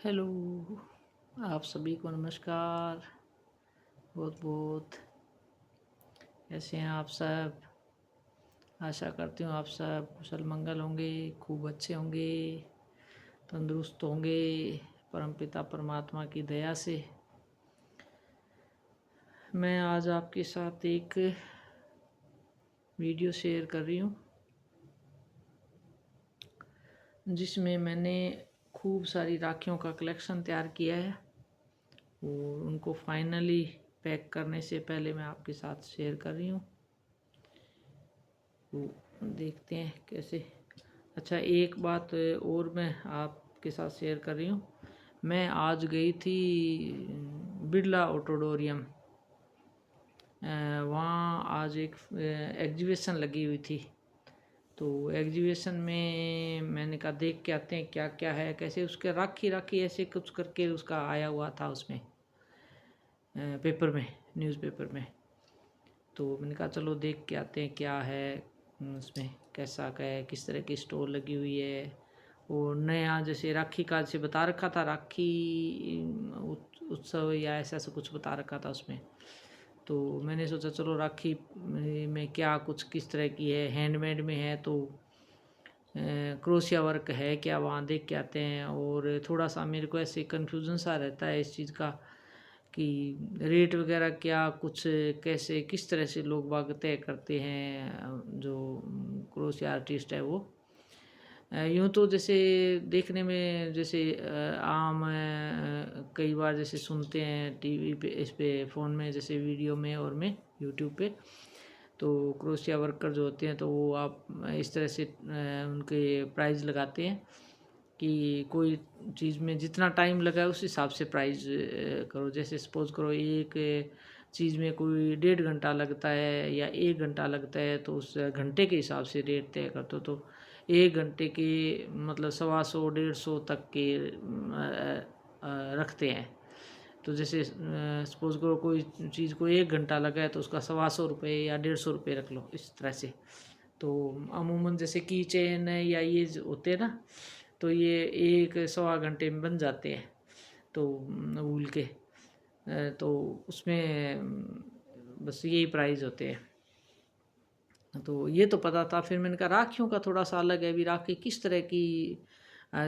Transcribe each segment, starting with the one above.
Hello, आप सभी को नमस्कार। बहुत बहुत कैसे हैं आप सब? आशा करती हूँ आप सब कुशल मंगल होंगे, खूब अच्छे होंगे, तंदुरुस्त होंगे परमपिता परमात्मा की दया से। मैं आज आपके साथ एक वीडियो शेयर कर रही हूँ जिसमें मैंने खूब सारी राखियों का कलेक्शन तैयार किया है और उनको फाइनली पैक करने से पहले मैं आपके साथ शेयर कर रही हूँ। तो देखते हैं कैसे। अच्छा, एक बात और मैं आपके साथ शेयर कर रही हूँ। मैं आज गई थी बिरला ऑडिटोरियम। वहाँ आज एक एग्जीबिशन लगी हुई थी। तो एग्जीबिशन में मैंने कहा देख के आते हैं क्या क्या है, कैसे उसके राखी राखी ऐसे कुछ करके उसका आया हुआ था उसमें पेपर में, न्यूज़पेपर में। तो मैंने कहा चलो देख के आते हैं क्या है उसमें, कैसा क्या है, किस तरह की स्टोर लगी हुई है। और नया जैसे राखी का जैसे बता रखा था, राखी उत्सव या ऐसा ऐसा कुछ बता रखा था उसमें। तो मैंने सोचा चलो राखी में क्या कुछ किस तरह की है, हैंडमेड में है तो क्रोशिया वर्क है क्या, वहाँ देख के आते हैं। और थोड़ा सा मेरे को ऐसे कन्फ्यूज़न सा रहता है इस चीज़ का कि रेट वगैरह क्या कुछ कैसे किस तरह से लोग बाग तय करते हैं जो क्रोशिया आर्टिस्ट है वो। यूँ तो जैसे देखने में जैसे आम कई बार जैसे सुनते हैं टीवी पे, इस पे फ़ोन में, जैसे वीडियो में और में यूट्यूब पे। तो क्रोशिया वर्कर जो होते हैं तो वो आप इस तरह से उनके प्राइस लगाते हैं कि कोई चीज़ में जितना टाइम लगा है उस हिसाब से प्राइस करो। जैसे सपोज़ करो एक चीज़ में कोई 1.5 घंटा लगता है या 1 घंटा लगता है तो उस घंटे के हिसाब से रेट तय कर दो। तो 1 घंटे के मतलब 125 150 तक के रखते हैं। तो जैसे सपोज़ करो कोई चीज़ को 1 घंटा लगा है तो उसका 125 या 150 रख लो, इस तरह से। तो अमूमन जैसे की चेन या ये होते हैं ना, तो ये 1 सवा घंटे में बन जाते हैं। तो वूल के तो उसमें बस यही प्राइस होते हैं। तो ये तो पता था। फिर मैंने कहा राखियों का थोड़ा सा अलग है, भी राखी किस तरह की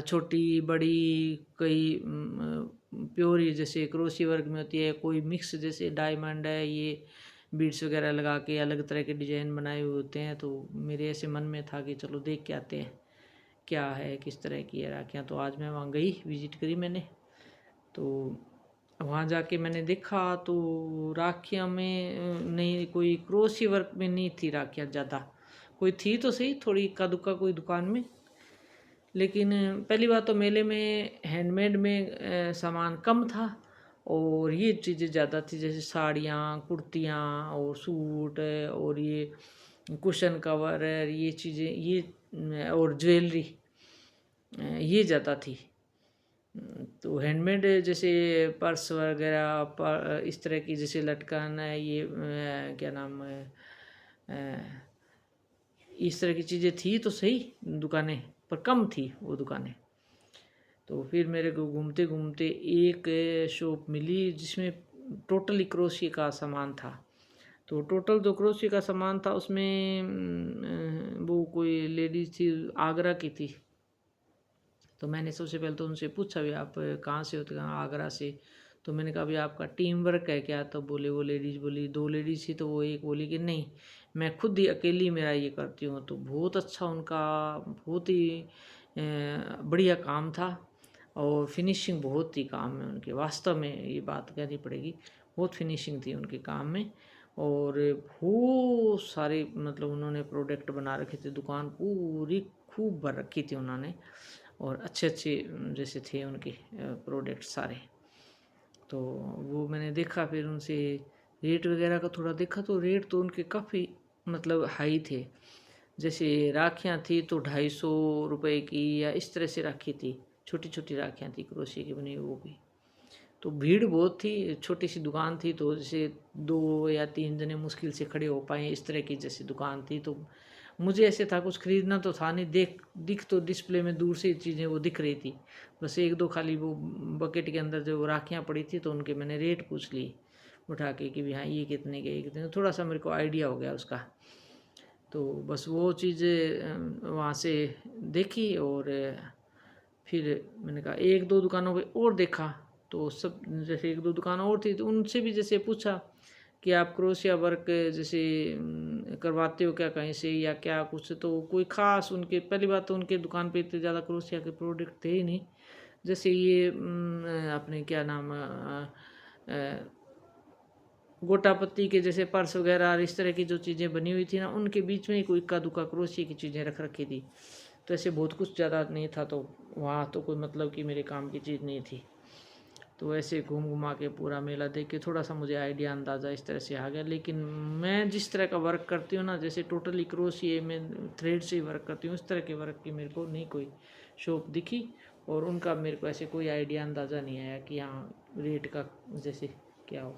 छोटी बड़ी, कई प्योर ही जैसे क्रोशी वर्क में होती है, कोई मिक्स जैसे डायमंड है, ये बीड्स वगैरह लगा के अलग तरह के डिजाइन बनाए हुए होते हैं। तो मेरे ऐसे मन में था कि चलो देख के आते हैं क्या है, किस तरह की है राखियाँ। तो आज मैं वहाँ गई, विज़िट करी मैंने। तो वहाँ जाके मैंने देखा तो राखियाँ में नहीं, कोई क्रोशी वर्क में नहीं थी राखियाँ ज़्यादा। कोई थी तो सही थोड़ी इक्का दुक्का कोई दुकान में, लेकिन पहली बात तो मेले में हैंडमेड में सामान कम था और ये चीज़ें ज़्यादा थी, जैसे साड़ियाँ, कुर्तियाँ और सूट और ये कुशन कवर, ये चीज़ें, ये और ज्वेलरी, ये ज़्यादा थी। तो हैंडमेड जैसे पर्स वगैरह इस तरह की जैसे लटकन है, ये क्या नाम है, इस तरह की चीज़ें थी तो सही दुकानें, पर कम थी वो दुकानें। तो फिर मेरे को घूमते घूमते एक शॉप मिली जिसमें टोटली क्रोशिया का सामान था। तो टोटल जो क्रोशिया का सामान था उसमें वो कोई लेडीज़ थी, आगरा की थी। तो मैंने सबसे पहले तो उनसे पूछा भी आप कहाँ से हो, तो कहाँ आगरा से। तो मैंने कहा भी आपका टीम वर्क है क्या? तो बोले, वो लेडीज़ बोली, 2 लेडीज़ थी तो वो एक बोली कि नहीं, मैं खुद ही अकेली मेरा ये करती हूँ। तो बहुत अच्छा उनका, बहुत ही बढ़िया काम था और फिनिशिंग बहुत थी काम में उनके, वास्तव में ये बात कहनी पड़ेगी, बहुत फिनिशिंग थी उनके काम में। और बहुत सारे मतलब उन्होंने प्रोडक्ट बना रखे थे, दुकान पूरी खूब भर रखी थी उन्होंने और अच्छे अच्छे जैसे थे उनके प्रोडक्ट सारे। तो वो मैंने देखा, फिर उनसे रेट वगैरह का थोड़ा देखा तो रेट तो उनके काफ़ी मतलब हाई थे। जैसे राखियाँ थी तो 250 रुपये की या इस तरह से राखी थी, छोटी छोटी राखियाँ थी क्रोशिया की बनी वो भी। तो भीड़ बहुत थी, छोटी सी दुकान थी तो जैसे 2 या 3 जने मुश्किल से खड़े हो पाए, इस तरह की जैसी दुकान थी। तो मुझे ऐसे था कुछ खरीदना तो था नहीं, दिख तो डिस्प्ले में दूर से चीज़ें वो दिख रही थी, बस एक दो खाली वो बकेट के अंदर जो राखियाँ पड़ी थी तो उनके मैंने रेट पूछ ली उठा के कि हाँ ये कितने के, ये कितने, थोड़ा सा मेरे को आइडिया हो गया उसका। तो बस वो चीज़ वहाँ से देखी और फिर मैंने कहा एक दो दुकानों पे और देखा, तो सब जैसे एक दो दुकान और थी तो उनसे भी जैसे पूछा कि आप क्रोशिया वर्क जैसे करवाते हो क्या कहीं से या क्या कुछ, तो कोई ख़ास उनके, पहली बात तो उनके दुकान पे इतने ज़्यादा क्रोशिया के प्रोडक्ट थे ही नहीं। जैसे ये अपने क्या नाम गोटापत्ती के जैसे पर्स वगैरह और इस तरह की जो चीज़ें बनी हुई थी ना, उनके बीच में ही कोई इक्का दुक्का क्रोशिया की चीज़ें रख रखी थी। तो ऐसे बहुत कुछ ज़्यादा नहीं था, तो वहाँ तो कोई मतलब कि मेरे काम की चीज़ नहीं थी। तो ऐसे घूम घुमा के पूरा मेला देख के थोड़ा सा मुझे आइडिया अंदाज़ा इस तरह से आ गया। लेकिन मैं जिस तरह का वर्क करती हूँ ना, जैसे टोटली क्रोशिया में थ्रेड से ही वर्क करती हूँ, उस तरह के वर्क की मेरे को नहीं कोई शॉप दिखी, और उनका मेरे को ऐसे कोई आइडिया अंदाज़ा नहीं आया कि हाँ रेट का जैसे क्या हो।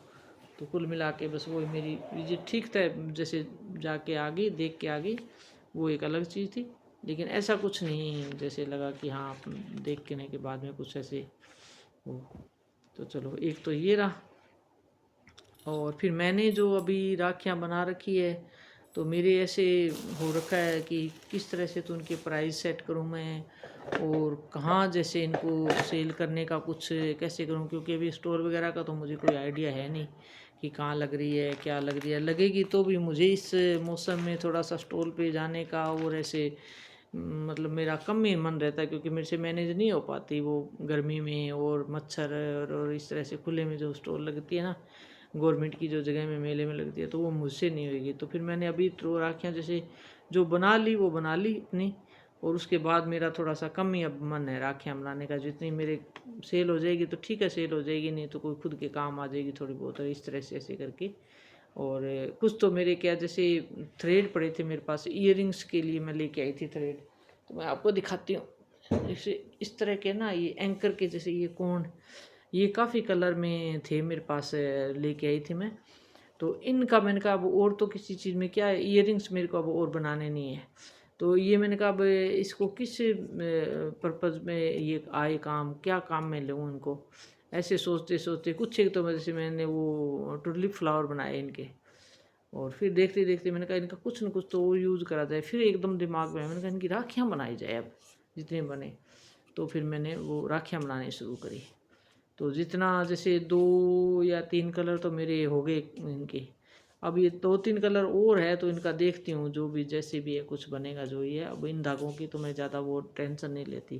तो कुल मिला के बस वही मेरी विजिट ठीक था, जैसे जाके आ गई देख के आ गई, वो एक अलग चीज़ थी। लेकिन ऐसा कुछ नहीं जैसे लगा कि हाँ देख के के बाद में कुछ ऐसे हो। तो चलो एक तो ये रहा, और फिर मैंने जो अभी राखियाँ बना रखी है तो मेरे ऐसे हो रखा है कि किस तरह से तो उनके प्राइस सेट करूँ मैं, और कहाँ जैसे इनको सेल करने का कुछ कैसे करूँ, क्योंकि अभी स्टोर वगैरह का तो मुझे कोई आइडिया है नहीं कि कहाँ लग रही है क्या लग रही है। लगेगी तो भी मुझे इस मौसम में थोड़ा सा स्टॉल पे जाने का और ऐसे मतलब मेरा कम ही मन रहता है, क्योंकि मेरे से मैनेज नहीं हो पाती वो गर्मी में, और मच्छर और इस तरह से खुले में जो स्टॉल लगती है ना गवर्नमेंट की जो जगह में मेले में लगती है, तो वो मुझसे नहीं होगी। तो फिर मैंने अभी तो राखियाँ जैसे जो बना ली वो बना ली इतनी, और उसके बाद मेरा थोड़ा सा कम ही अब मन है राखियाँ बनाने का। जितनी मेरे सेल हो जाएगी तो ठीक है, सेल हो जाएगी, नहीं तो कोई खुद के काम आ जाएगी थोड़ी बहुत, और इस तरह से ऐसे करके। और कुछ तो मेरे क्या जैसे थ्रेड पड़े थे मेरे पास, ईयरिंग्स के लिए मैं लेके आई थी थ्रेड, तो मैं आपको दिखाती हूँ। जैसे इस तरह के ना ये एंकर के जैसे ये कोण, ये काफ़ी कलर में थे मेरे पास, लेके आई थी मैं। तो इनका मैंने कहा अब और तो किसी चीज़ में क्या है, ईयरिंग्स मेरे को अब और बनाने नहीं है। तो ये मैंने कहा अब इसको किस पर्पज़ में ये आए काम, क्या काम में लूँ इनको, ऐसे सोचते सोचते कुछ एक तो जैसे मैंने वो टुलिप फ्लावर बनाए इनके, और फिर देखते देखते मैंने कहा इनका कुछ न कुछ तो और यूज़ करा जाए। फिर एकदम दिमाग में मैंने कहा इनकी राखियाँ बनाई जाए अब जितने बने। तो फिर मैंने वो राखियाँ बनानी शुरू करी। तो जितना जैसे 2 या 3 कलर तो मेरे हो गए इनके। अब ये 2-3 कलर और है तो इनका देखती हूँ, जो भी जैसे भी है कुछ बनेगा जो ही है। अब इन धागों की तो मैं ज़्यादा वो टेंशन नहीं लेती,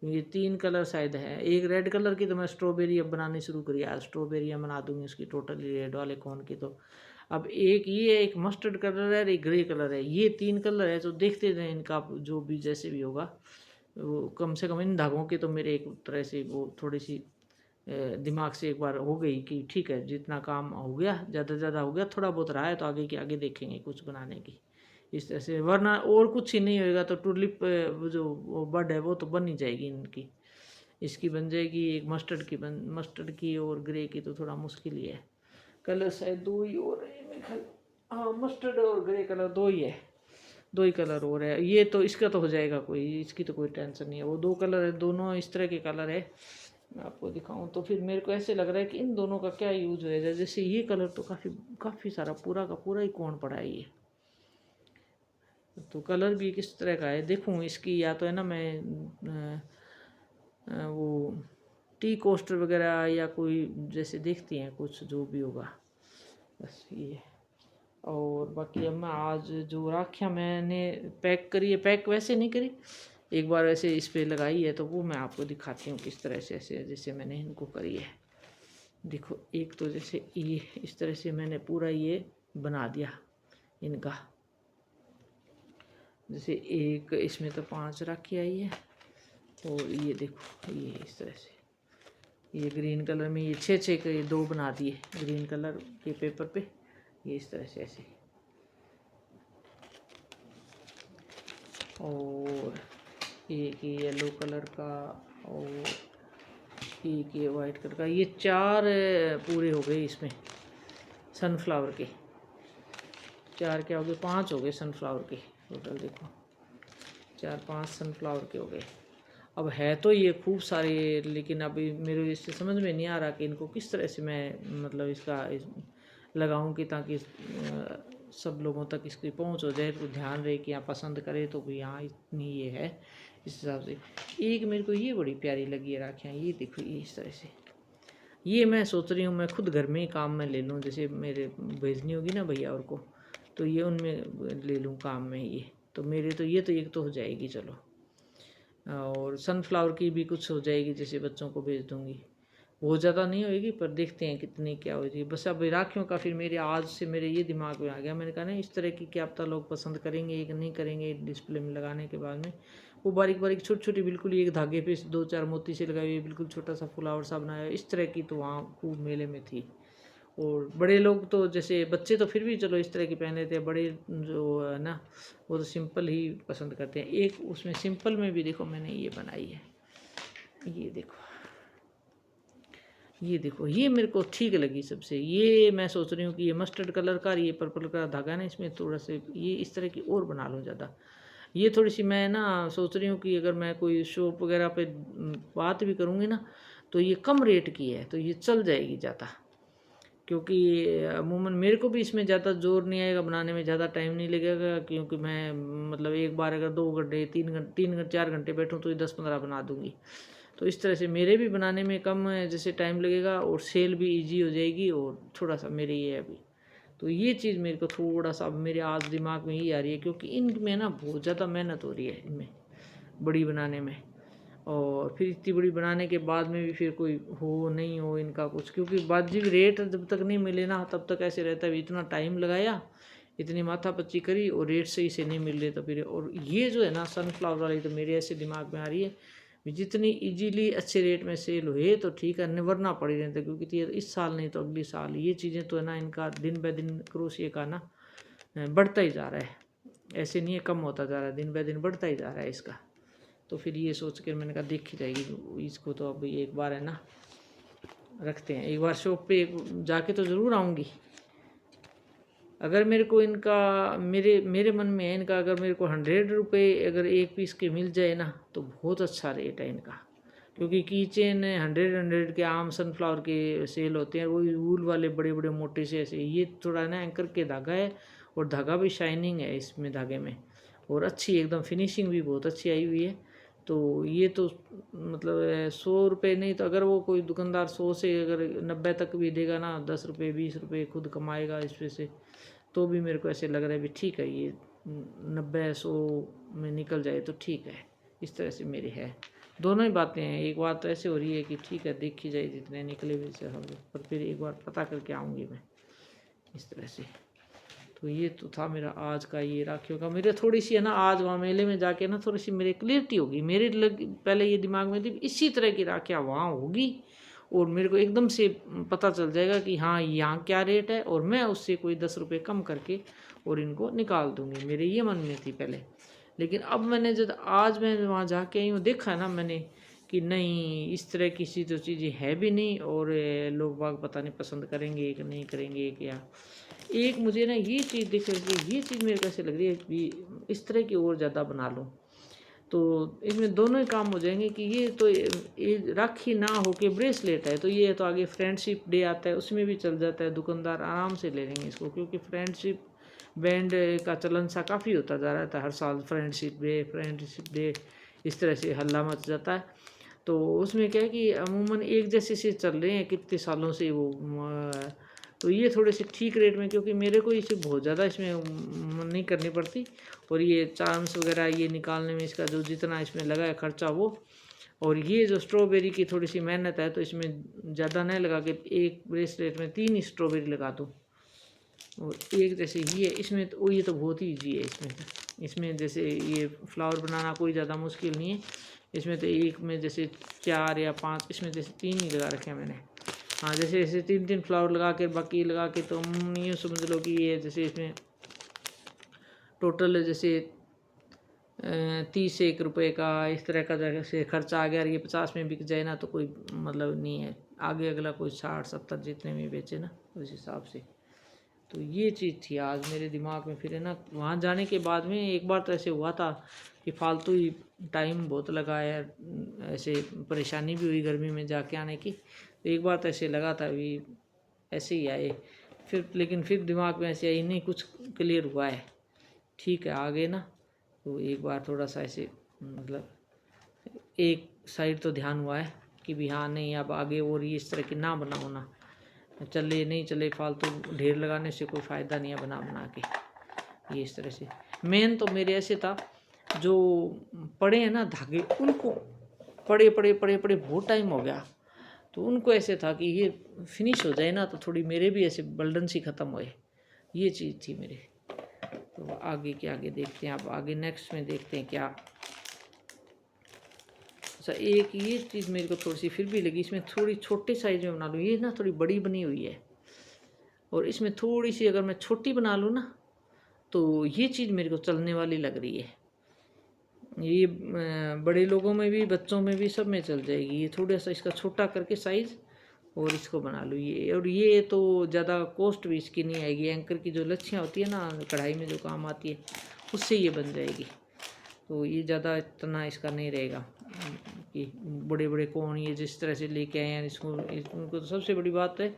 क्योंकि 3 कलर शायद है। एक रेड कलर की तो मैं स्ट्रॉबेरी अब बनानी शुरू करी, आज स्ट्रॉबेरी बना दूँगी उसकी टोटली रेड वाले कोन की। तो अब एक ये, एक मस्टर्ड कलर है, एक ग्रे कलर है, ये 3 कलर है। तो देखते हैं इनका जो भी जैसे भी होगा, वो कम से कम इन धागों की तो मेरे एक तरह से वो थोड़ी सी दिमाग से एक बार हो गई कि ठीक है जितना काम हो गया, ज़्यादा से ज़्यादा हो गया, थोड़ा बहुत रहा है तो आगे के आगे देखेंगे कुछ बनाने की इस तरह से। वरना और कुछ ही नहीं होएगा तो टुलिप जो वो बर्ड है वो तो बन ही जाएगी इनकी, इसकी बन जाएगी एक मस्टर्ड की और ग्रे की तो थोड़ा मुश्किल ही है। कलर शायद 2 ही और है मेरे ख्याल, हाँ मस्टर्ड और ग्रे कलर 2 ही है, 2 ही कलर और है। ये तो इसका तो हो जाएगा, कोई इसकी तो कोई टेंशन नहीं है। वो 2 कलर है, दोनों इस तरह के कलर है। मैं आपको दिखाऊं तो फिर मेरे को ऐसे लग रहा है कि इन दोनों का क्या यूज होएगा। जैसे ये कलर तो काफ़ी काफ़ी सारा पूरा का पूरा ही कोण पड़ा है ये, तो कलर भी किस तरह का है देखूं इसकी, या तो है ना मैं वो टी कोस्टर वगैरह या कोई जैसे देखती हैं कुछ जो भी होगा, बस ये। और बाकी अब मैं आज जो राखियाँ मैंने पैक करी है, पैक वैसे नहीं करी, एक बार वैसे इस पर लगाई है, तो वो मैं आपको दिखाती हूँ किस तरह से ऐसे जैसे मैंने इनको करी है। देखो एक तो जैसे ये इस तरह से मैंने पूरा ये बना दिया इनका, जैसे एक इसमें तो 5 राखी आई है, और ये देखो ये इस तरह से ये ग्रीन कलर में ये 6-6 के 2 बना दिए ग्रीन कलर के पेपर पे, ये इस तरह से ऐसे। और एक ये येलो कलर का, और एक ये वाइट कलर का, ये 4 पूरे हो गए इसमें सनफ्लावर के। 4 क्या हो गए, 5 हो गए सनफ्लावर के। टोटल देखो 4-5 सनफ्लावर के हो गए। अब है तो ये खूब सारे, लेकिन अभी मेरे इससे समझ में नहीं आ रहा कि इनको किस तरह से मैं मतलब लगाऊं कि ताकि सब लोगों तक इसकी पहुंच हो जाए, तो ध्यान रहे कि यहाँ पसंद करे तो भी यहाँ इतनी ये है इस हिसाब से। एक मेरे को ये बड़ी प्यारी लगी है राखियाँ, ये देखो ये इस तरह से। ये मैं सोच रही हूँ मैं खुद घर में ही काम में ले लूँ, जैसे मेरे भेजनी होगी ना भैया और को, तो ये उनमें ले लूँ काम में ये, तो मेरे तो ये तो एक तो हो जाएगी चलो। और सनफ्लावर की भी कुछ हो जाएगी, जैसे बच्चों को भेज दूँगी। बहुत ज़्यादा नहीं होएगी पर देखते हैं कितनी क्या हो जाएगी। बस अब राखियों का फिर मेरे आज से मेरे ये दिमाग में आ गया, मैंने कहा ना इस तरह की क्या पता लोग पसंद करेंगे कि नहीं करेंगे। डिस्प्ले में लगाने के बाद में वो बारीक बारीक छोटी छोटी बिल्कुल एक धागे पे 2-4 मोती से लगाई हुई बिल्कुल छोटा सा फ्लावर सा बनाया, इस तरह की तो वहाँ खूब मेले में थी। और बड़े लोग तो जैसे बच्चे तो फिर भी चलो इस तरह की पहन लेते हैं, बड़े जो है ना वो तो सिंपल ही पसंद करते हैं। एक उसमें सिंपल में भी देखो मैंने ये बनाई है, ये देखो ये देखो, ये मेरे को ठीक लगी सबसे। ये मैं सोच रही हूँ कि ये मस्टर्ड कलर का और ये पर्पल का धागा है ना, इसमें थोड़ा सा ये इस तरह की और बना लूँ ज़्यादा। ये थोड़ी सी मैं ना सोच रही हूँ कि अगर मैं कोई शॉप वगैरह पे बात भी करूँगी ना, तो ये कम रेट की है तो ये चल जाएगी ज़्यादा, क्योंकि अमूमन मेरे को भी इसमें ज़्यादा जोर नहीं आएगा, बनाने में ज़्यादा टाइम नहीं लगेगा, क्योंकि मैं मतलब एक बार अगर 2 घंटे 3 घंटे 4 घंटे बैठूँ तो ये 10-15 बना दूँगी। तो इस तरह से मेरे भी बनाने में कम जैसे टाइम लगेगा और सेल भी इजी हो जाएगी, और थोड़ा सा मेरे ये अभी तो ये चीज़ मेरे को थोड़ा सा मेरे आज दिमाग में ही आ रही है, क्योंकि इनमें ना बहुत ज़्यादा मेहनत हो रही है इनमें बड़ी बनाने में। और फिर इतनी बड़ी बनाने के बाद में भी फिर कोई हो नहीं हो इनका कुछ, क्योंकि वाजिब रेट जब तक नहीं मिले ना तब तक ऐसे रहता है, इतना टाइम लगाया इतनी माथापच्ची करी और रेट सही से नहीं मिल रहे तो फिर। और ये जो है ना सनफ्लावर वाली तो मेरे ऐसे दिमाग में आ रही है, जितनी इजीली अच्छे रेट में सेल हुए तो ठीक है, वरना पड़ी रहते, क्योंकि इस साल नहीं तो अगली साल ये चीज़ें तो है ना इनका दिन ब दिन क्रोशिया का ना बढ़ता ही जा रहा है, ऐसे नहीं है कम होता जा रहा है, दिन ब दिन बढ़ता ही जा रहा है इसका। तो फिर ये सोच कर मैंने कहा देखी जाएगी इसको, तो अब एक बार है ना रखते हैं, एक बार शॉप पे जाके तो ज़रूर आऊँगी। अगर मेरे को इनका मेरे मेरे मन में है इनका, अगर मेरे को 100 रुपये अगर एक पीस के मिल जाए ना तो बहुत अच्छा रेट है इनका, क्योंकि की चेन 100 के आम सनफ्लावर के सेल होते हैं, वही वूल वाले बड़े बड़े मोटे से ऐसे। ये थोड़ा ना एंकर के धागा है और धागा भी शाइनिंग है इसमें धागे में, और अच्छी एकदम फिनिशिंग भी बहुत अच्छी आई हुई है। तो ये तो मतलब 100 रुपये नहीं तो अगर वो कोई दुकानदार 100 से अगर 90 तक भी देगा ना, 10 रुपये 20 रुपये खुद कमाएगा इस पे से, तो भी मेरे को ऐसे लग रहा है भी ठीक है, ये 90-100 में निकल जाए तो ठीक है। इस तरह से मेरी है, दोनों ही बातें हैं। एक बात तो ऐसे हो रही है कि ठीक है देखी जाए जितने निकले भी से हम, पर फिर एक बार पता करके आऊँगी मैं इस तरह से। तो ये तो था मेरा आज का ये राखियों का। मेरे थोड़ी सी है ना आज वहाँ मेले में जाके ना थोड़ी सी मेरे क्लियरिटी होगी, मेरे पहले ये दिमाग में थी इसी तरह की राखियाँ वहाँ होगी, और मेरे को एकदम से पता चल जाएगा कि हाँ यहाँ क्या रेट है, और मैं उससे कोई 10 रुपये कम करके और इनको निकाल दूँगी, मेरे ये मन में थी पहले। लेकिन अब मैंने जब आज मैं वहाँ जाके आई हूँ देखा ना मैंने कि नहीं इस तरह की सी तो चीज़ें है भी नहीं, और लोग बाग पता नहीं पसंद करेंगे कि नहीं करेंगे क्या। एक मुझे ना ये चीज़ दिख रही है, ये चीज़ मेरे कैसे लग रही है कि इस तरह की और ज़्यादा बना लूँ तो इसमें दोनों ही काम हो जाएंगे। कि ये तो ये राखी ना हो के ब्रेसलेट है, तो ये तो आगे फ्रेंडशिप डे आता है उसमें भी चल जाता है, दुकानदार आराम से ले लेंगे इसको, क्योंकि फ्रेंडशिप बैंड का चलन सा काफ़ी होता जा रहा था हर साल, फ्रेंडशिप डे इस तरह से हल्ला मच जाता है। तो उसमें क्या है कि अमूमन एक जैसे से चल रहे हैं कितने सालों से वो तो ये थोड़े से ठीक रेट में, क्योंकि मेरे को इसे बहुत ज़्यादा इसमें नहीं करनी पड़ती, और ये चार्म्स वगैरह ये निकालने में इसका जो जितना इसमें लगा है खर्चा वो, और ये जो स्ट्रॉबेरी की थोड़ी सी मेहनत है तो इसमें ज़्यादा नहीं लगा के एक ब्रेसलेट में 3 ही स्ट्रॉबेरी लगा दूँ, और एक जैसे ये इसमें तो ये तो बहुत ही ईजी है इसमें जैसे ये फ्लावर बनाना कोई ज़्यादा मुश्किल नहीं है। इसमें तो एक में जैसे 4 या 5, इसमें जैसे 3 ही लगा रखे हैं मैंने। हाँ जैसे ऐसे 3-3 फ्लावर लगा के बाकी लगा के, तो यूँ समझ लो कि ये जैसे इसमें टोटल जैसे 30 रुपये का इस तरह का जैसे खर्चा आ गया, और ये 50 में बिक जाए ना तो कोई मतलब नहीं है, आगे अगला कोई 60-70 जितने में बेचे ना उस हिसाब से। तो ये चीज़ थी आज मेरे दिमाग में। फिर है ना, वहाँ जाने के बाद में एक बार तो ऐसे हुआ था कि फालतू ही टाइम बहुत लगा है, ऐसे परेशानी भी हुई गर्मी में जाके आने की। तो एक बार तो ऐसे लगा था भी ऐसे ही आए, फिर लेकिन फिर दिमाग में ऐसे आई नहीं, कुछ क्लियर हुआ है, ठीक है आगे ना। तो एक बार थोड़ा सा ऐसे मतलब एक साइड तो ध्यान हुआ है कि भी हाँ नहीं अब आगे और ये इस तरह की ना बनाओ ना, चले नहीं चले फालतू ढेर लगाने से कोई फ़ायदा नहीं है बना बना के। ये इस तरह से मेन तो मेरे ऐसे था, जो पड़े हैं ना धागे उनको पड़े पड़े पड़े पड़े बहुत टाइम हो गया, तो उनको ऐसे था कि ये फिनिश हो जाए ना तो थोड़ी मेरे भी ऐसे बर्डन सी ख़त्म होए, ये चीज़ थी मेरे। तो आगे के आगे देखते हैं, अब आगे नेक्स्ट में देखते हैं क्या। अच्छा एक ये चीज़ मेरे को थोड़ी सी फिर भी लगी, इसमें थोड़ी छोटे साइज में बना लूँ, ये ना थोड़ी बड़ी बनी हुई है, और इसमें थोड़ी सी अगर मैं छोटी बना लूँ ना तो ये चीज़ मेरे को चलने वाली लग रही है। ये बड़े लोगों में भी बच्चों में भी सब में चल जाएगी। ये थोड़ा सा इसका छोटा करके साइज़ और इसको बना लूँ ये, और ये तो ज़्यादा कॉस्ट भी इसकी नहीं आएगी। एंकर की जो लच्छियाँ होती है ना कढ़ाई में जो काम आती है उससे ये बन जाएगी, तो ये ज़्यादा इतना इसका नहीं रहेगा कि बड़े बड़े कोण ये जिस तरह से लेके आए हैं इनको तो सबसे बड़ी बात है,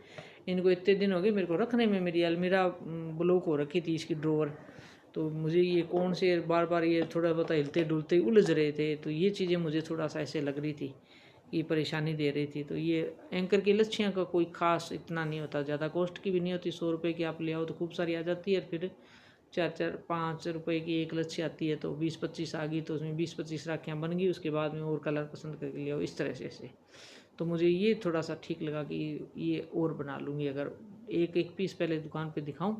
इनको इतने दिन हो गए मेरे को रखने में, मेरी अलमीरा ब्लॉक हो रखी थी इसकी ड्रॉवर, तो मुझे ये कौन से बार बार ये थोड़ा बहुत हिलते डुलते उलझ रहे थे, तो ये चीज़ें मुझे थोड़ा सा ऐसे लग रही थी कि परेशानी दे रही थी। तो ये एंकर की लच्छियाँ का कोई ख़ास इतना नहीं होता, ज़्यादा कॉस्ट की भी नहीं होती, 100 रुपये की आप ले आओ तो खूब सारी आ जाती है, फिर 4-5 रुपये की एक लच्छी आती है, तो 20-25 आ गई तो उसमें 20-25 राखियाँ बन गई, उसके बाद में और कलर पसंद करके ले आओ इस तरह से ऐसे। तो मुझे ये थोड़ा सा ठीक लगा कि ये और बना लूँगी, अगर एक एक पीस पहले दुकान पे दिखाऊं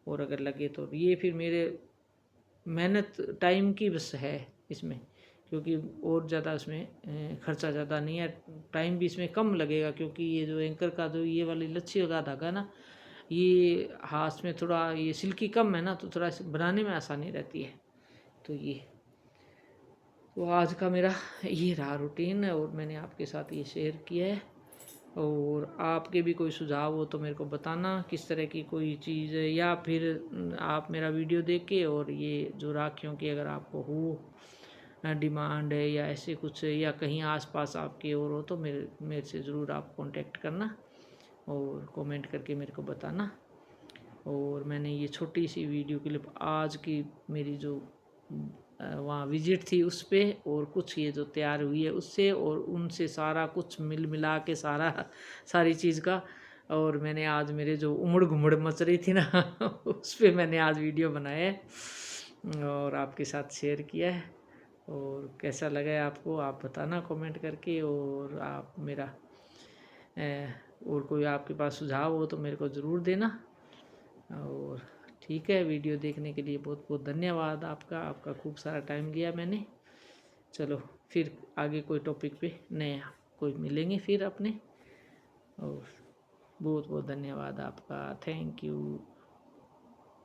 और अगर लगे तो। ये फिर मेरे मेहनत टाइम की बस है इसमें, क्योंकि और ज़्यादा इसमें खर्चा ज़्यादा नहीं है, टाइम भी इसमें कम लगेगा, क्योंकि ये जो एंकर का जो ये वाली लच्छी का धागा ना, ये हाथ में थोड़ा ये सिल्की कम है ना, तो थोड़ा बनाने में आसानी रहती है। तो ये तो आज का मेरा ये रहा रूटीन, और मैंने आपके साथ ये शेयर किया है। और आपके भी कोई सुझाव हो तो मेरे को बताना, किस तरह की कोई चीज़ है, या फिर आप मेरा वीडियो देख के और ये जो राखियों की अगर आपको हो डिमांड है या ऐसे कुछ है, या कहीं आसपास आपके और हो तो मेरे से ज़रूर आप कांटेक्ट करना और कमेंट करके मेरे को बताना। और मैंने ये छोटी सी वीडियो क्लिप आज की मेरी जो वहाँ विजिट थी उस पर, और कुछ ये जो तैयार हुई है उससे, और उनसे सारा कुछ मिल मिला के सारी चीज़ का, और मैंने आज मेरे जो उमड़ घुमड़ मच रही थी ना उस पर मैंने आज वीडियो बनाया है और आपके साथ शेयर किया है। और कैसा लगा है आपको आप बताना कमेंट करके, और आप मेरा और कोई आपके पास सुझाव हो तो मेरे को ज़रूर देना। और ठीक है, वीडियो देखने के लिए बहुत बहुत धन्यवाद आपका खूब सारा टाइम लिया मैंने। चलो फिर आगे कोई टॉपिक पे नया कोई मिलेंगे फिर अपने, और बहुत बहुत धन्यवाद आपका, थैंक यू।